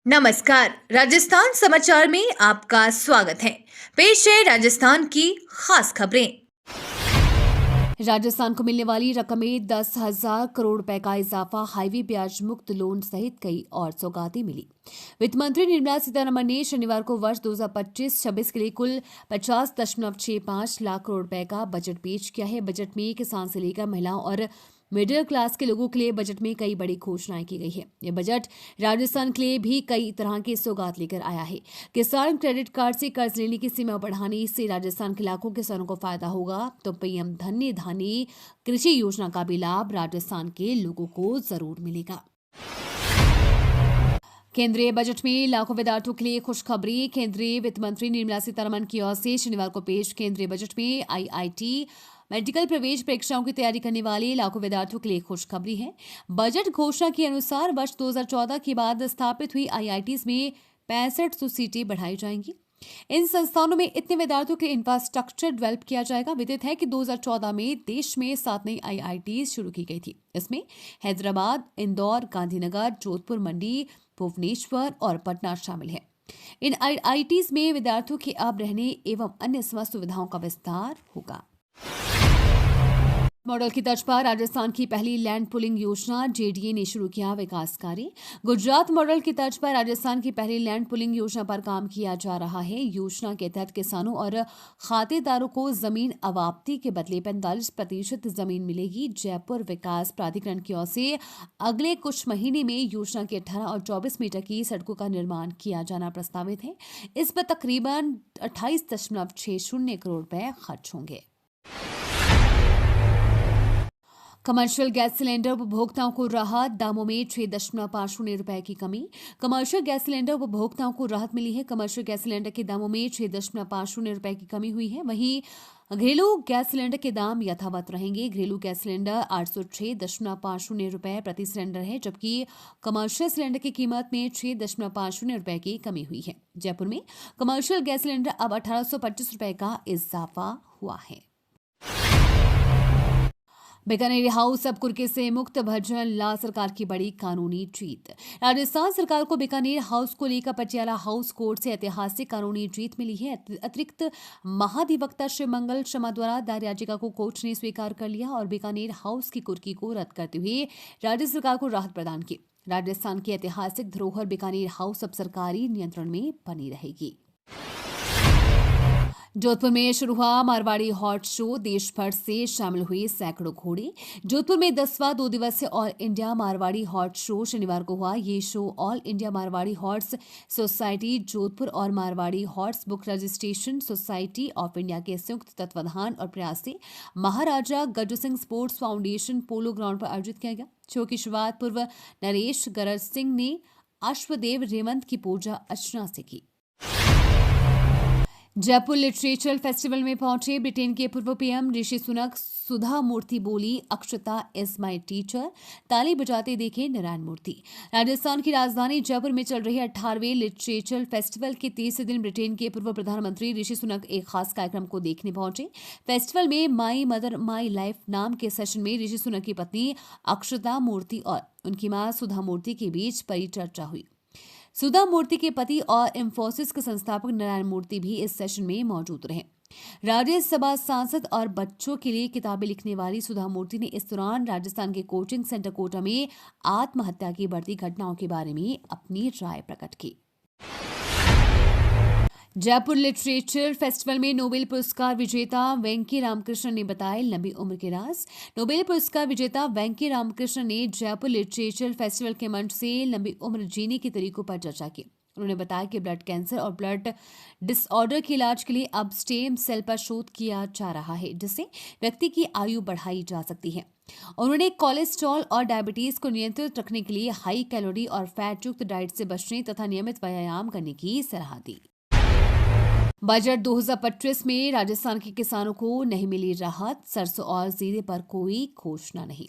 नमस्कार। राजस्थान समाचार में आपका स्वागत है। पेश है राजस्थान की खास खबरें। राजस्थान को मिलने वाली रकम में 10,000 करोड़ रुपए का इजाफा, हाईवे ब्याज मुक्त लोन सहित कई और सौगातें मिली। वित्त मंत्री निर्मला सीतारमण ने शनिवार को वर्ष 2025-26 के लिए कुल 50.65 लाख करोड़ रुपए का बजट पेश किया है। बजट में किसान से लेकर महिलाओं और मिडिल क्लास के लोगों के लिए बजट में कई बड़ी घोषणाएं की गई है। यह बजट राजस्थान के लिए भी कई तरह की सौगात लेकर आया है। किसान क्रेडिट कार्ड से कर्ज लेने की सीमा बढ़ाने से राजस्थान के लाखों किसानों को फायदा होगा, तो पीएम धन्य धानी कृषि योजना का भी लाभ राजस्थान के लोगों को जरूर मिलेगा। केंद्रीय बजट में लाखों विद्यार्थियों के लिए खुशखबरी। केंद्रीय वित्त मंत्री निर्मला सीतारमण की ओर से शनिवार को पेश केंद्रीय बजट में आईआईटी मेडिकल प्रवेश परीक्षाओं की तैयारी करने वाले लाखों विद्यार्थियों के लिए खुशखबरी है। बजट घोषणा के अनुसार वर्ष 2014 के बाद स्थापित हुई आईआईटीज में 6500 सीटें बढ़ाई जाएंगी। इन संस्थानों में इतने विद्यार्थियों के इंफ्रास्ट्रक्चर डेवलप किया जाएगा। विदित है कि 2014 में देश में 7 नई आईआईटी शुरू की गई थी। इसमें हैदराबाद, इंदौर, गांधीनगर, जोधपुर, मंडी, भुवनेश्वर और पटना शामिल है। इन आईआईटीज में विद्यार्थियों के अब रहने एवं अन्य समस्त सुविधाओं का विस्तार होगा। मॉडल की तर्ज पर राजस्थान की पहली लैंड पुलिंग योजना, जेडीए ने शुरू किया विकास कार्य। गुजरात मॉडल की तर्ज पर राजस्थान की पहली लैंड पुलिंग योजना पर काम किया जा रहा है। योजना के तहत किसानों और खातेदारों को जमीन अवाप्ति के बदले 45% जमीन मिलेगी। जयपुर विकास प्राधिकरण की ओर से अगले कुछ महीने में योजना के 18 और 24 मीटर की सड़कों का निर्माण किया जाना प्रस्तावित है। इस पर तकरीबन 28.60 करोड़ रुपए खर्च होंगे। कमर्शियल गैस सिलेंडर उपभोक्ताओं को राहत, दामों में 6.50 रुपए की कमी। कमर्शियल गैस सिलेंडर उपभोक्ताओं को राहत मिली है। कमर्शियल गैस सिलेंडर के दामों में 6.50 रुपए की कमी हुई है। वहीं घरेलू गैस सिलेंडर के दाम यथावत रहेंगे। घरेलू गैस सिलेंडर 806.50 रुपए प्रति सिलेंडर है, जबकि कमर्शियल सिलेंडर की कीमत में 6.50 रुपए की कमी हुई है। जयपुर में कमर्शियल गैस सिलेंडर अब 1825 रुपए का इजाफा हुआ है। बीकानेर हाउस अब कुर्के से मुक्त, भजन ला सरकार की बड़ी कानूनी जीत। राजस्थान सरकार को बीकानेर हाउस को लेकर पटियाला हाउस कोर्ट से ऐतिहासिक कानूनी जीत मिली है। अतिरिक्त महाधिवक्ता श्री मंगल शर्मा द्वारा दायर याचिका को कोर्ट ने स्वीकार कर लिया और बीकानेर हाउस की कुर्की को रद्द करते हुए राज्य सरकार को राहत प्रदान की। राजस्थान की ऐतिहासिक धरोहर बीकानेर हाउस अब सरकारी नियंत्रण में बनी रहेगी। जोधपुर में शुरू हुआ मारवाड़ी हॉट शो, देश भर से शामिल हुए सैकड़ों घोड़े। जोधपुर में 10वां 2 दिवसीय ऑल इंडिया मारवाड़ी हॉट शो शनिवार को हुआ। ये show all India Marwari horse society Jodhpur और Marwari horse book registration society of India के संयुक्त तत्वाधान और प्रयास से Maharaja Gajju Singh sports foundation polo ground पर आयोजित किया गया। शो की शुरुआत पूर्व नरेश गरज सिंह ने अश्वदेव रेवंत की पूजा अर्चना से की। जयपुर लिटरेचर फेस्टिवल में पहुंचे ब्रिटेन के पूर्व पीएम ऋषि सुनक। सुधा मूर्ति बोली, अक्षता इज माई टीचर। ताली बजाते देखे नारायण मूर्ति। राजस्थान की राजधानी जयपुर में चल रहे 18वें लिटरेचर फेस्टिवल के 30 दिन ब्रिटेन के पूर्व प्रधानमंत्री ऋषि सुनक एक खास कार्यक्रम को देखने पहुंचे। फेस्टिवल में माई मदर माई लाइफ नाम के सेशन में ऋषि सुनक की पत्नी अक्षता मूर्ति और उनकी मां सुधा मूर्ति के बीच परिचर्चा हुई। सुधा मूर्ति के पति और इंफोसिस के संस्थापक नारायण मूर्ति भी इस सेशन में मौजूद रहे। राज्यसभा सांसद और बच्चों के लिए किताबें लिखने वाली सुधा मूर्ति ने इस दौरान राजस्थान के कोचिंग सेंटर कोटा में आत्महत्या की बढ़ती घटनाओं के बारे में अपनी राय प्रकट की। जयपुर लिटरेचर फेस्टिवल में नोबेल पुरस्कार विजेता वेंकी रामकृष्णन ने बताए लंबी उम्र के राज। नोबेल पुरस्कार विजेता वेंकी रामकृष्णन ने जयपुर लिटरेचर फेस्टिवल के मंच से लंबी उम्र जीने के तरीकों पर चर्चा की। उन्होंने बताया कि ब्लड कैंसर और ब्लड डिसऑर्डर के इलाज के लिए अब स्टेम सेल पर शोध किया जा रहा है, जिससे व्यक्ति की आयु बढ़ाई जा सकती है। उन्होंने कोलेस्ट्रॉल और डायबिटीज को नियंत्रित रखने के लिए हाई कैलोरी और फैट युक्त डाइट से बचने तथा नियमित व्यायाम करने की सलाह दी। बजट 2025 में राजस्थान के किसानों को नहीं मिली राहत, सरसों और जीरे पर कोई घोषणा नहीं।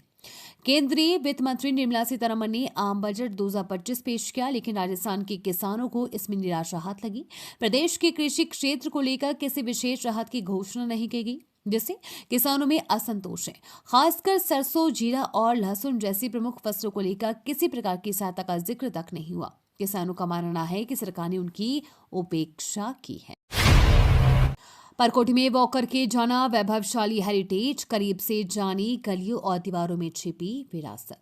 केंद्रीय वित्त मंत्री निर्मला सीतारमण ने आम बजट 2025 पेश किया, लेकिन राजस्थान के किसानों को इसमें निराशा हाथ लगी। प्रदेश के कृषि क्षेत्र को लेकर किसी विशेष राहत की घोषणा नहीं की गई, जिससे किसानों में असंतोष है। खासकर सरसों, जीरा और लहसुन जैसी प्रमुख फसलों को लेकर किसी प्रकार की सहायता का जिक्र तक नहीं हुआ। किसानों का मानना है कि सरकार ने उनकी उपेक्षा की है। परकोटी में वॉक करके जाना वैभवशाली हेरिटेज, करीब से जानी गलियों और दीवारों में छिपी विरासत।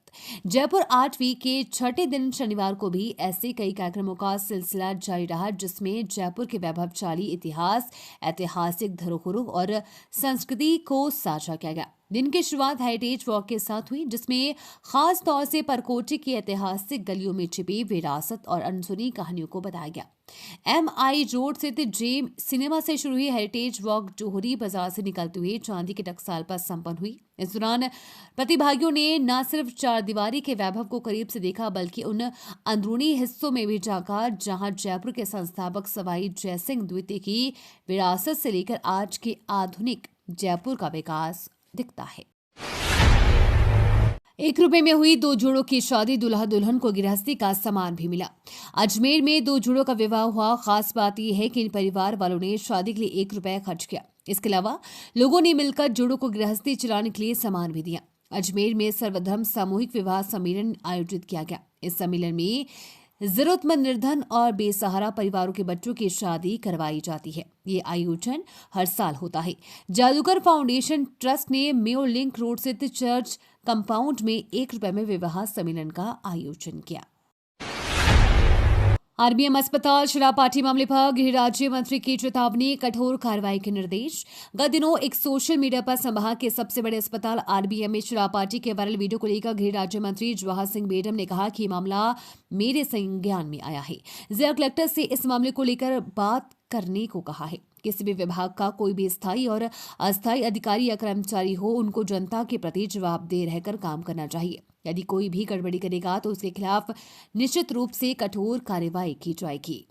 जयपुर 8वीं के छठे दिन शनिवार को भी ऐसे कई कार्यक्रमों का सिलसिला जारी रहा, जिसमें जयपुर के वैभवशाली इतिहास, ऐतिहासिक धरोहरों और संस्कृति को साझा किया गया। दिन की शुरुआत हेरिटेज वॉक के साथ हुई, जिसमें खास तौर से परकोटी की ऐतिहासिक गलियों में छिपी विरासत और अनसुनी कहानियों को बताया गया। MI रोड स्थित जेम सिनेमा से शुरू हुई हेरिटेज वॉक जोहरी बाजार से निकलते हुए चांदी के टकसाल पर संपन्न हुई। इस दौरान प्रतिभागियों ने न सिर्फ चार दीवारी के वैभव को करीब से देखा, बल्कि उन अंदरूनी हिस्सों में भी झांका जहां जयपुर के संस्थापक सवाई जयसिंह द्वितीय की विरासत से लेकर आज के आधुनिक जयपुर का विकास दिखता है। 1 रुपए में हुई 2 जोड़ों की शादी, दूल्हा दुल्हन को गृहस्थी का सामान भी मिला। अजमेर में 2 जोड़ों का विवाह हुआ। खास बात यह है कि इन परिवार वालों ने शादी के लिए 1 रुपया खर्च किया। इसके अलावा लोगों ने मिलकर जोड़ों को गृहस्थी चलाने के लिए सामान भी दिया। अजमेर में सर्वधर्म सामूहिक विवाह सम्मेलन आयोजित किया गया। इस सम्मेलन में जरूरतमंद निर्धन और बेसहारा परिवारों के बच्चों की शादी करवाई जाती है। ये आयोजन हर साल होता है। जादूगर फाउंडेशन ट्रस्ट ने मेयो लिंक रोड स्थित चर्च कंपाउंड में 1 रुपए में विवाह सम्मेलन का आयोजन किया। आरबीएम अस्पताल शराब पार्टी मामले पर गृह राज्य मंत्री की चेतावनी, कठोर कार्रवाई के निर्देश। गत दिनों एक सोशल मीडिया पर संभाग के सबसे बड़े अस्पताल आरबीएम में शराब पार्टी के वायरल वीडियो को लेकर गृह राज्य मंत्री जवाहर सिंह बेडम ने कहा कि मामला मेरे संज्ञान में आया है। जिला कलेक्टर से इस मामले को लेकर बात करने को कहा है। किसी भी विभाग का कोई भी स्थायी और अस्थायी अधिकारी या कर्मचारी हो, उनको जनता के प्रति जवाबदेह रहकर काम करना चाहिए। यदि कोई भी गड़बड़ी करेगा तो उसके खिलाफ निश्चित रूप से कठोर कार्रवाई की जाएगी।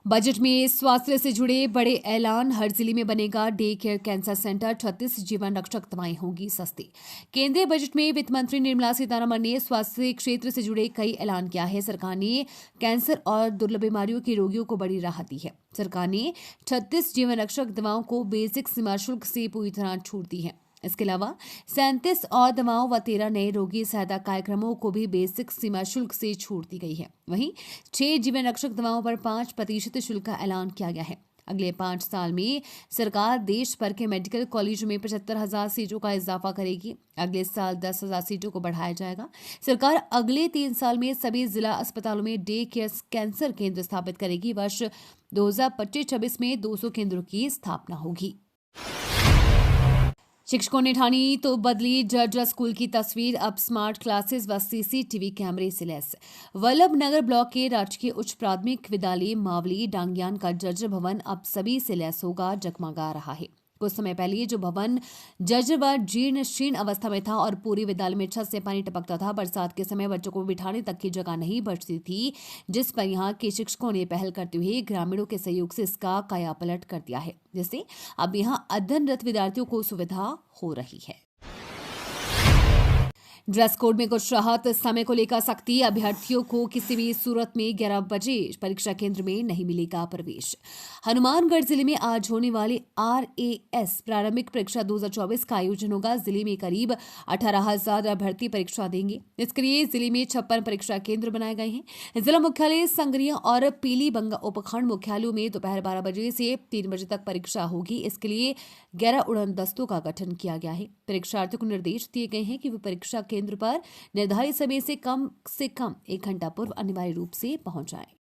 बजट में स्वास्थ्य से जुड़े बड़े ऐलान। हर जिले में बनेगा डे केयर कैंसर सेंटर। 36 जीवन रक्षक दवाएं होंगी सस्ती। केंद्रीय बजट में वित्त मंत्री निर्मला सीतारमण ने स्वास्थ्य क्षेत्र से जुड़े कई ऐलान किया है। सरकार ने कैंसर और दुर्लभ बीमारियों के रोगियों को बड़ी राहत दी है। सरकार ने 36 जीवन रक्षक दवाओं को बेसिक सीमा शुल्क से पूरी तरह छूट दी है। इसके अलावा 37 और दवाओं व 13 नए रोगी सहायता कार्यक्रमों को भी बेसिक सीमा शुल्क से छूट दी गई है। वहीं 6 जीवन रक्षक दवाओं पर 5% शुल्क का ऐलान किया गया है। अगले 5 साल में सरकार देश भर के मेडिकल कॉलेजों में 75,000 सीटों का इजाफा करेगी। अगले साल 10,000 सीटों को बढ़ाया जाएगा। सरकार अगले 3 साल में सभी जिला अस्पतालों में डे केयर कैंसर केंद्र स्थापित करेगी। वर्ष 2025-26 में 200 केंद्रों की स्थापना होगी। शिक्षकों ने ठानी तो बदली जर्जर स्कूल की तस्वीर, अब स्मार्ट क्लासेस व सीसीटीवी कैमरे से लैस। वल्लभ नगर ब्लॉक के राजकीय उच्च प्राथमिक विद्यालय मावली डांगियान का जर्जर भवन अब सभी से लैस होगा, जगमगा रहा है। कुछ समय पहले जो भवन जर्जर व जीर्ण शीर्ण अवस्था में था और पूरी विद्यालय में छत से पानी टपकता था, बरसात के समय बच्चों को बिठाने तक की जगह नहीं बचती थी, जिस पर यहाँ के शिक्षकों ने पहल करते हुए ग्रामीणों के सहयोग से इसका कायापलट कर दिया है, जिससे अब यहाँ अध्ययनरत विद्यार्थियों को सुविधा हो रही है। ड्रेस कोड में कुछ राहत, समय को लेकर सख्ती। अभ्यर्थियों को किसी भी सूरत में 11 बजे परीक्षा केंद्र में नहीं मिलेगा प्रवेश। हनुमानगढ़ जिले में आज होने वाली RAS प्रारंभिक परीक्षा 2024 का आयोजन होगा। जिले में करीब 18,000 अभ्यर्थी परीक्षा देंगे। इसके लिए जिले में 56 परीक्षा केंद्र बनाए गए हैं। जिला मुख्यालय संगरिया और पीलीबंगा उपखंड मुख्यालयों में दोपहर 12 बजे से 3 बजे तक परीक्षा होगी। इसके लिए 11 उड़न दस्तों का गठन किया गया है। परीक्षार्थियों को निर्देश दिए गए हैं कि वे परीक्षा केंद्र पर निर्धारित समय से कम 1 घंटा पूर्व अनिवार्य रूप से पहुंच जाएं।